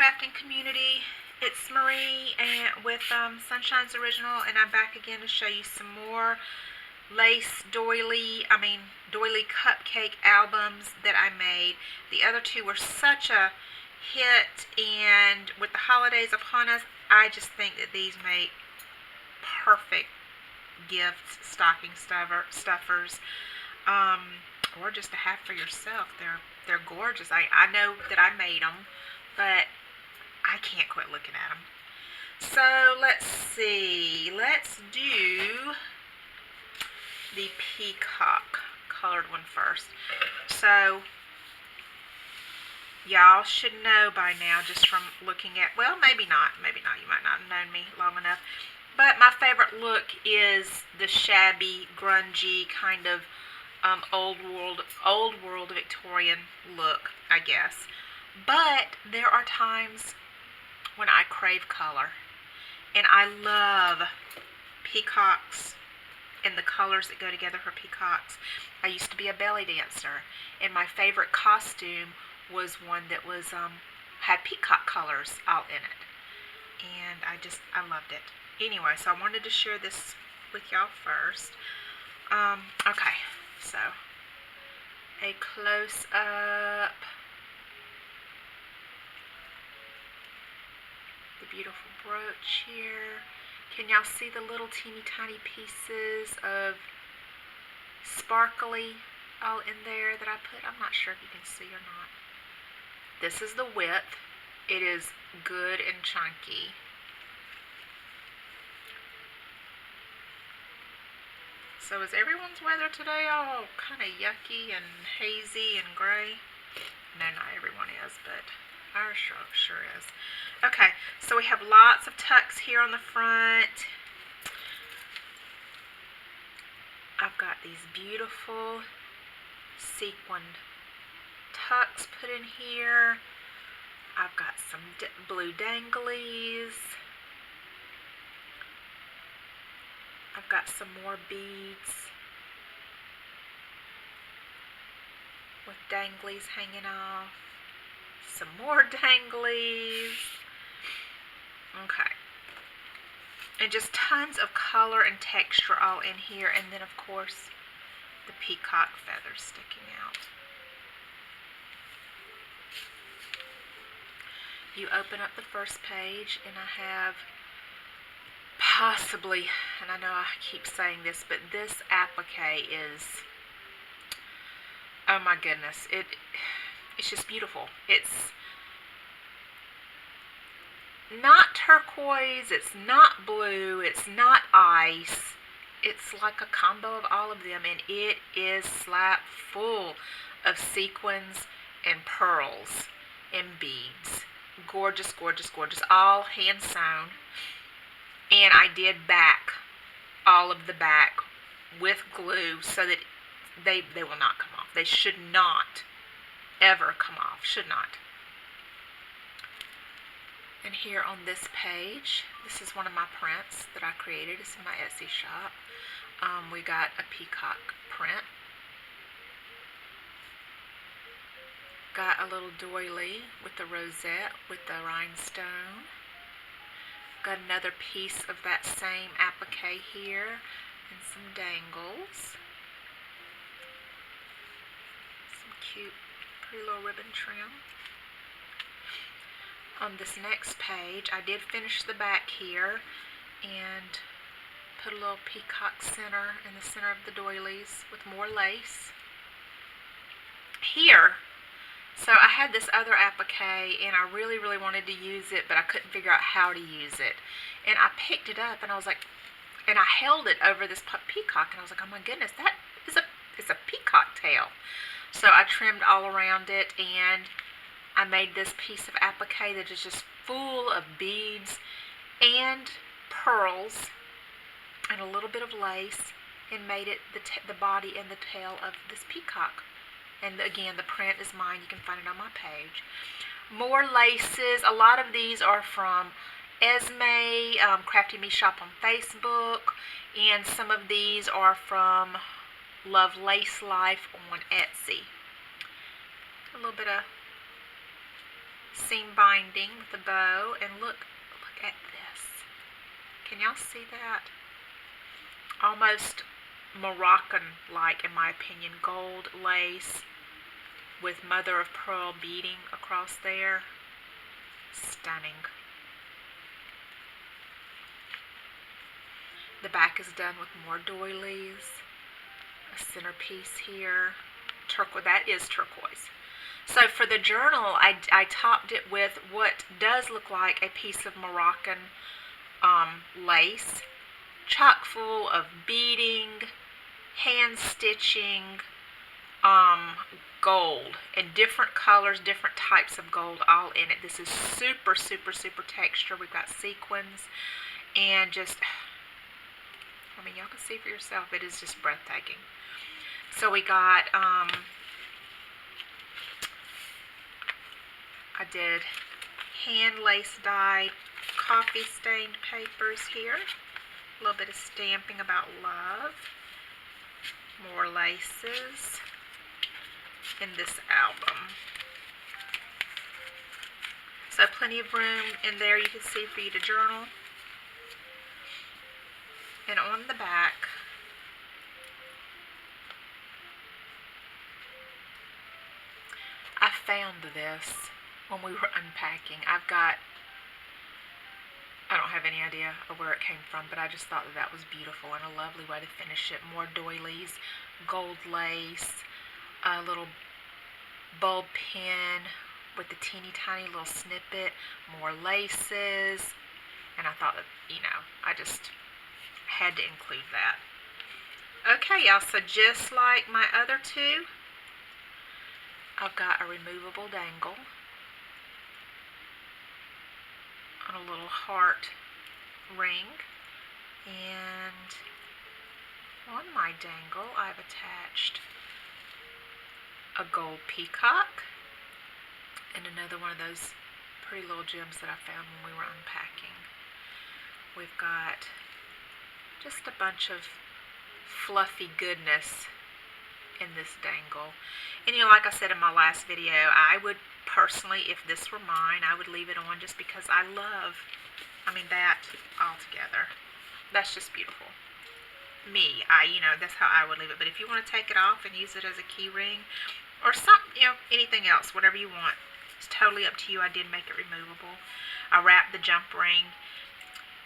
crafting community. It's Marie and with Sunshine's Original, and I'm back again to show you some more lace doily cupcake albums that I made. The other two were such a hit, and with the holidays upon us, I just think that these make perfect gifts, stocking stuffers, or just to have for yourself. They're gorgeous. I know that I made them, but I can't quit looking at them. So let's see. Let's do the Peacock colored one first. So y'all should know by now, just from looking at, well, maybe not. You might not have known me long enough. But my favorite look is the shabby, grungy kind of old world Victorian look, I guess. But there are times when I crave color, and I love peacocks and the colors that go together for peacocks. I used to be a belly dancer, and my favorite costume was one that was had peacock colors all in it, and I loved it. Anyway, so I wanted to share this with y'all first. Okay, so a close up. The beautiful brooch here. Can y'all see the little teeny tiny pieces of sparkly all in there that I put? I'm not sure if you can see or not. This is the width. It is good and chunky. So is everyone's weather today all kind of yucky and hazy and gray? No, not everyone is, but ours sure is. Okay, so we have lots of tucks here on the front. I've got these beautiful sequined tucks put in here. I've got some blue danglies. I've got some more beads with danglies hanging off. Some more danglies. Okay. And just tons of color and texture all in here. And then, of course, the peacock feathers sticking out. You open up the first page, and I have possibly, and I know I keep saying this, but this applique is, oh my goodness, it's just beautiful. It's not turquoise, it's not blue, it's not ice. It's like a combo of all of them, and it is slap full of sequins and pearls and beads. Gorgeous, gorgeous, gorgeous. All hand sewn. And I did back all of the back with glue so that they will not come off. They should not ever come off. Should not. And here on this page, this is one of my prints that I created. It's in my Etsy shop. We got a peacock print. Got a little doily with the rosette with the rhinestone. Got another piece of that same applique here and some dangles. Some cute, pretty little ribbon trim. On this next page, I did finish the back here and put a little peacock center in the center of the doilies with more lace. Here, so I had this other applique, and I really, really wanted to use it, but I couldn't figure out how to use it. And I picked it up, and I was like, and I held it over this peacock, and I was like, oh my goodness, that is it's a peacock tail. So I trimmed all around it, and I made this piece of applique that is just full of beads and pearls and a little bit of lace, and made it the body and the tail of this peacock. And again, the print is mine. You can find it on my page. More laces. A lot of these are from Esme, Crafty Me Shop on Facebook. And some of these are from Love Lace Life on Etsy. A little bit of seam binding with a bow. And look at this. Can y'all see that? Almost Moroccan-like, in my opinion. Gold lace with mother of pearl beading across there. Stunning. The back is done with more doilies. A centerpiece here. Turquoise. That is turquoise. So for the journal, I topped it with what does look like a piece of Moroccan lace, chock full of beading, hand stitching, gold in different colors, different types of gold all in it. This is super, super, super texture. We've got sequins and just, I mean, y'all can see for yourself, it is just breathtaking. So we got, I did hand lace dyed coffee stained papers here. A little bit of stamping about love. More laces in this album. So plenty of room in there, you can see, for you to journal. And on the back, I found this when we were unpacking. I don't have any idea of where it came from, but I just thought that was beautiful and a lovely way to finish it. More doilies, gold lace, a little bulb pin with the teeny tiny little snippet, more laces, and I thought that, I just had to include that. Okay, y'all, so just like my other two, I've got a removable dangle on a little heart ring, and on my dangle I've attached a gold peacock and another one of those pretty little gems that I found when we were unpacking. We've got just a bunch of fluffy goodness in this dangle. And like I said in my last video, I would personally, if this were mine, I would leave it on just because I love, that altogether. That's just beautiful. Me, that's how I would leave it. But if you want to take it off and use it as a key ring or anything else, whatever you want, it's totally up to you. I did make it removable. I wrapped the jump ring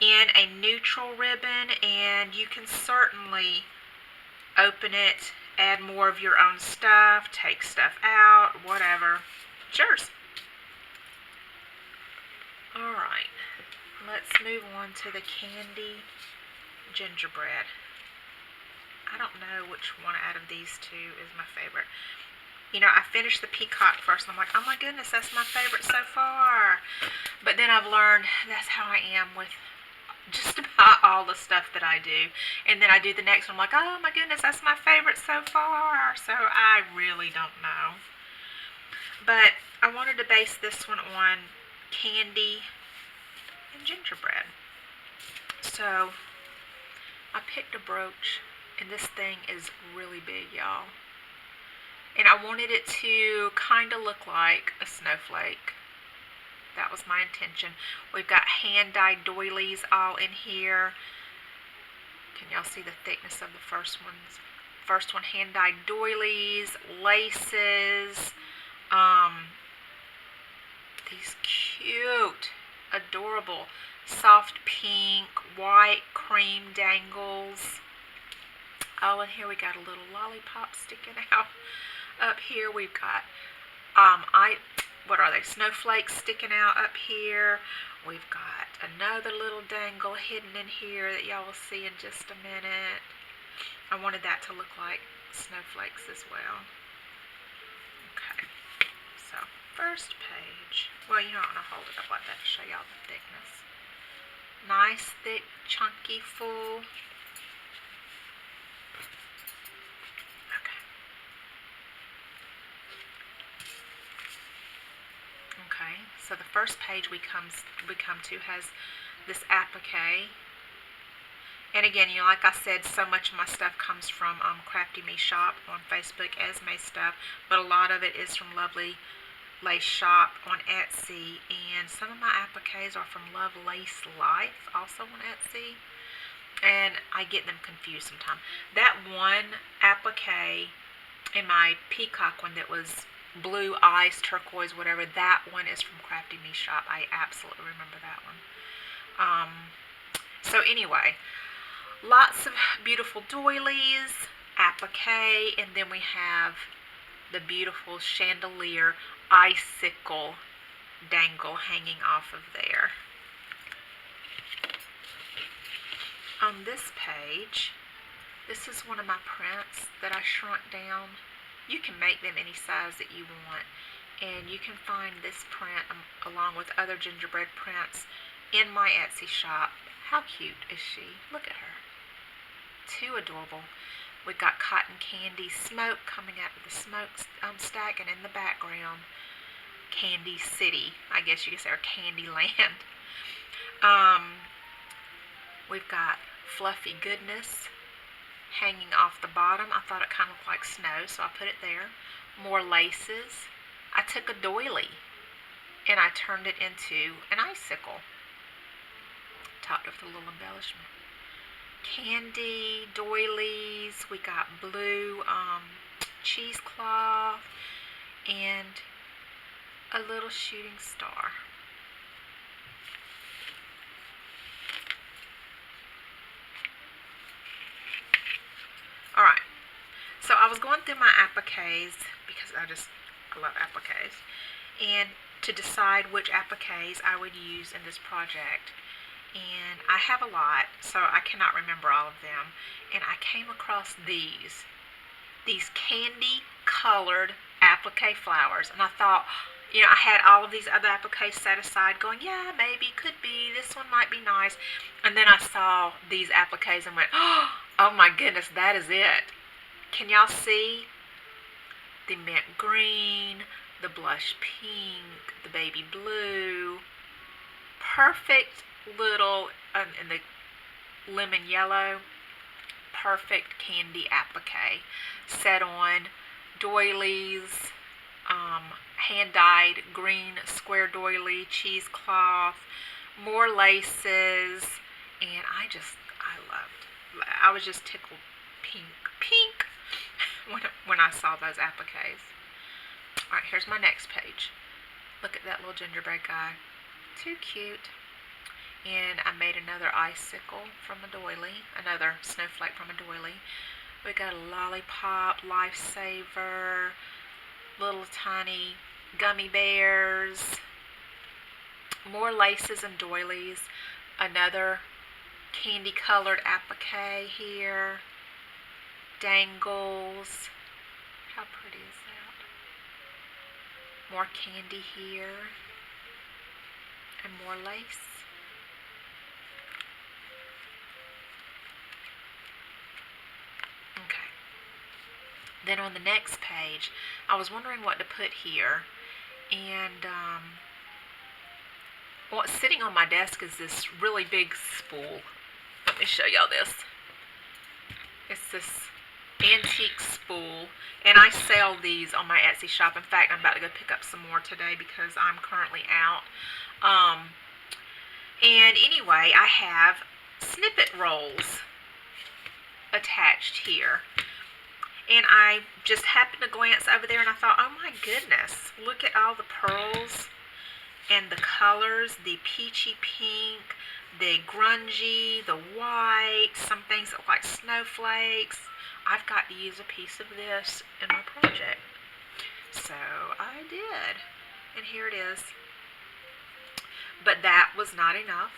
in a neutral ribbon, and you can certainly open it, add more of your own stuff, take stuff out, whatever. It's yours. Alright, let's move on to the candy gingerbread. I don't know which one out of these two is my favorite. I finished the peacock first, and I'm like, oh my goodness, that's my favorite so far. But then I've learned that's how I am with just about all the stuff that I do. And then I do the next one, I'm like, oh my goodness, that's my favorite so far. So I really don't know. But I wanted to base this one on candy and gingerbread. So I picked a brooch, and this thing is really big, y'all. And I wanted it to kind of look like a snowflake. That was my intention. We've got hand-dyed doilies all in here. Can y'all see the thickness of the first ones? First one, hand-dyed doilies, laces, these cute, adorable, soft pink, white cream dangles. Oh, and here we got a little lollipop sticking out. Up here we've got, what are they, snowflakes sticking out up here. We've got another little dangle hidden in here that y'all will see in just a minute. I wanted that to look like snowflakes as well. Okay, so first page. Well, I'm going to hold it up like that to show y'all the thickness. Nice, thick, chunky, full. Okay, so the first page we come to has this applique. And again, like I said, so much of my stuff comes from Crafty Me Shop on Facebook, Esme stuff, but a lot of it is from lovely lace shop on Etsy, and some of my appliques are from Love Lace Life, also on Etsy, and I get them confused sometimes. That one applique in my Peacock one that was blue, ice, turquoise, whatever, that one is from Crafty Me Shop. I absolutely remember that one. So anyway, lots of beautiful doilies, applique, and then we have the beautiful chandelier icicle dangle hanging off of there. On this page, this is one of my prints that I shrunk down. You can make them any size that you want, and you can find this print along with other gingerbread prints in my Etsy shop. How cute is she? Look at her. Too adorable. We've got cotton candy smoke coming out of the smoke stack, and in the background, Candy City, I guess you could say, or Candy Land. We've got Fluffy Goodness hanging off the bottom. I thought it kind of looked like snow, so I put it there. More laces. I took a doily and I turned it into an icicle, topped with a little embellishment. Candy, doilies, we got blue cheesecloth, and a little shooting star. Alright, so I was going through my appliques because I love appliques, and to decide which appliques I would use in this project. And I have a lot, so I cannot remember all of them. And I came across these candy colored applique flowers, and I thought, you know, I had all of these other appliques set aside going, yeah, maybe, could be, this one might be nice. And then I saw these appliques and went, oh my goodness, that is it. Can y'all see? The mint green, the blush pink, the baby blue, perfect little, and the lemon yellow, perfect candy applique. Set on doilies, hand-dyed green square doily, cheesecloth, more laces, and I was just tickled pink when I saw those appliques. Alright, here's my next page. Look at that little gingerbread guy. Too cute. And I made another icicle from a doily, another snowflake from a doily. We got a lollipop, lifesaver, little tiny gummy bears, more laces and doilies, another candy colored applique here, dangles. How pretty is that? More candy here, and more lace. Okay. Then on the next page, I was wondering what to put here, and what's sitting on my desk is this really big spool. Let me show y'all this. It's this antique spool, and I sell these on my Etsy shop. In fact, I'm about to go pick up some more today because I'm currently out. And anyway, I have snippet rolls attached here. And I just happened to glance over there and I thought, oh my goodness, look at all the pearls and the colors, the peachy pink, the grungy, the white, some things that look like snowflakes. I've got to use a piece of this in my project. So I did. And here it is. But that was not enough.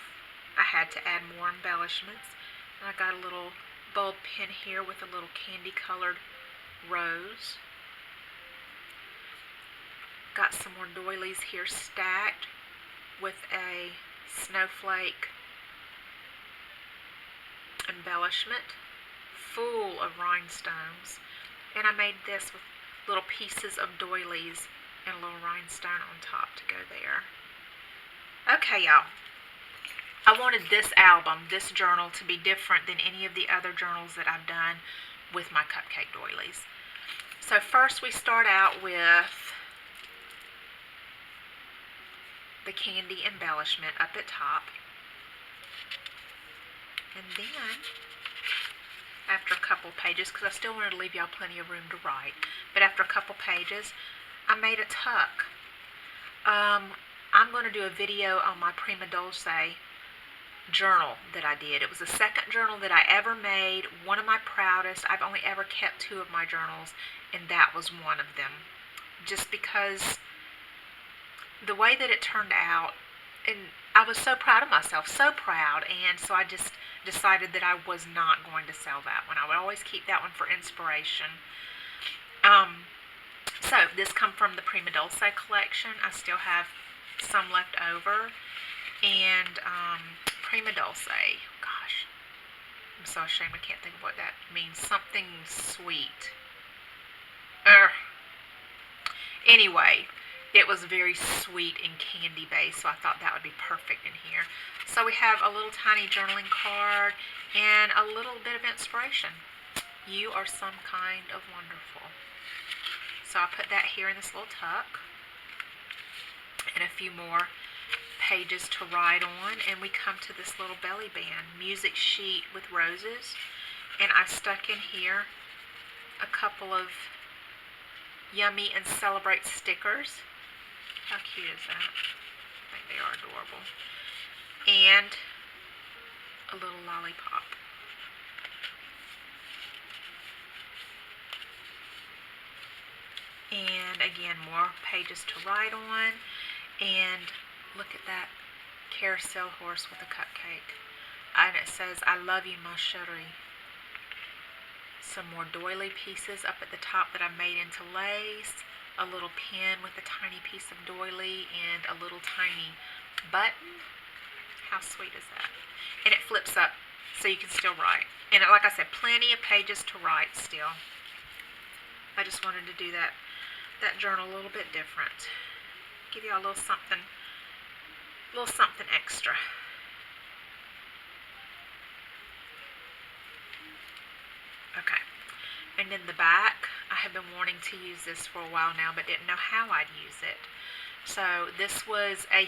I had to add more embellishments. And I got a little bulb pin here with a little candy colored rose. Got some more doilies here stacked with a snowflake embellishment full of rhinestones. And I made this with little pieces of doilies and a little rhinestone on top to go there. Okay, y'all. I wanted this album, this journal, to be different than any of the other journals that I've done with my cupcake doilies. So first we start out with the candy embellishment up at top. And then, after a couple pages, because I still wanted to leave y'all plenty of room to write, but after a couple pages, I made a tuck. I'm going to do a video on my Prima Dulce journal that I did. It was the second journal that I ever made, one of my proudest. I've only ever kept 2 of my journals, and that was one of them. Just because the way that it turned out, and I was so proud of myself, so proud, and so I just decided that I was not going to sell that one. I would always keep that one for inspiration. So this come from the Prima Dulce collection. I still have some left over. And Prima Dulce, gosh, I'm so ashamed I can't think of what that means. Something sweet. Anyway, it was very sweet and candy based, so I thought that would be perfect in here. So we have a little tiny journaling card and a little bit of inspiration. You are some kind of wonderful. So I put that here in this little tuck, and a few more pages to write on, and we come to this little belly band music sheet with roses, and I stuck in here a couple of Yummy and Celebrate stickers. How cute is that? I think they are adorable. And a little lollipop. And again, more pages to write on. And look at that carousel horse with a cupcake. And it says, I love you, ma chérie. Some more doily pieces up at the top that I made into lace. A little pin with a tiny piece of doily and a little tiny button. How sweet is that? And it flips up so you can still write. And like I said, plenty of pages to write still. I just wanted to do that journal a little bit different. Give you a little something extra. Okay. And in the back, I have been wanting to use this for a while now, but didn't know how I'd use it. So this was a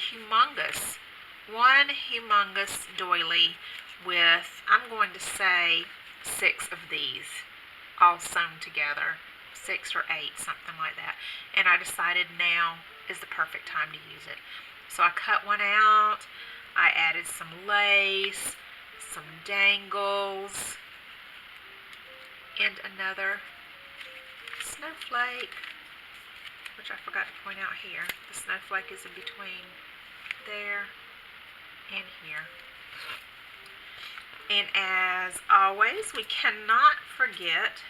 one humongous doily with, I'm going to say, 6 of these all sewn together. 6 or 8, something like that. And I decided now is the perfect time to use it. So I cut one out. I added some lace, some dangles, and another snowflake, which I forgot to point out here. The snowflake is in between there and here. And as always, we cannot forget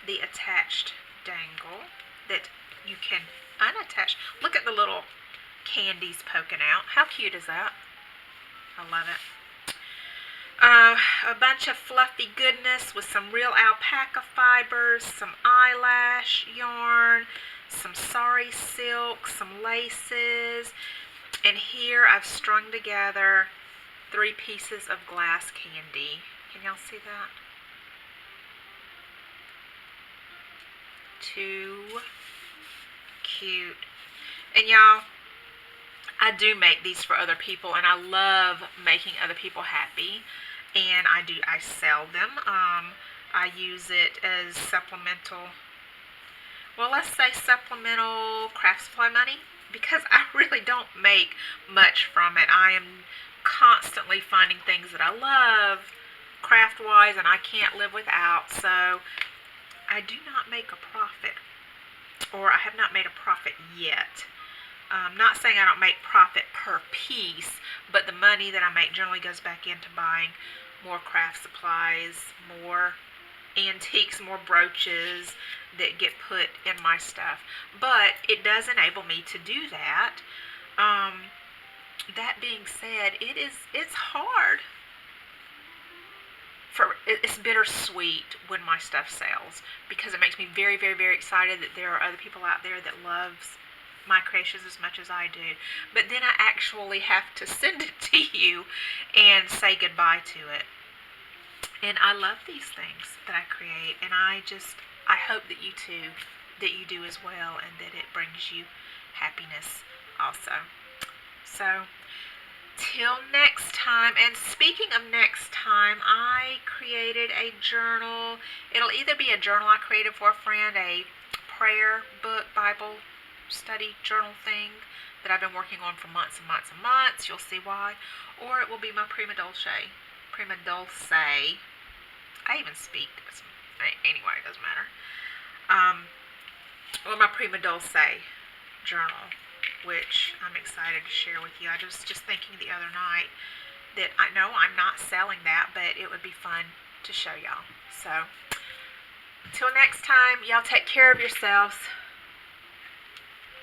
the attached dangle that you can unattach. Look at the little candies poking out. How cute is that? I love it. A bunch of fluffy goodness with some real alpaca fibers, some eyelash yarn, some sari silk, some laces, and here I've strung together 3 pieces of glass candy. Can y'all see that? Too cute. And y'all, I do make these for other people, and I love making other people happy. And I sell them. I use it as supplemental, well, let's say supplemental craft supply money, because I really don't make much from it. I am constantly finding things that I love craft-wise and I can't live without, so I do not make a profit, or I have not made a profit yet. Not saying I don't make profit per piece, but the money that I make generally goes back into buying more craft supplies, more antiques, more brooches that get put in my stuff. But it does enable me to do that. That being said, it's hard. It's bittersweet when my stuff sells, because it makes me very, very, very excited that there are other people out there that loves my creations as much as I do. But then I actually have to send it to you and say goodbye to it. And I love these things that I create, and I hope that you do as well, and that it brings you happiness also. So, till next time. And speaking of next time, I created a journal. It'll either be a journal I created for a friend, a prayer book, Bible study journal thing that I've been working on for months and months and months. You'll see why. Or it will be my prima dulce. Prima dulce. I even speak. Anyway, it doesn't matter. Or my prima dulce journal, which I'm excited to share with you. I was just thinking the other night that I know I'm not selling that, but it would be fun to show y'all. So, till next time, y'all take care of yourselves.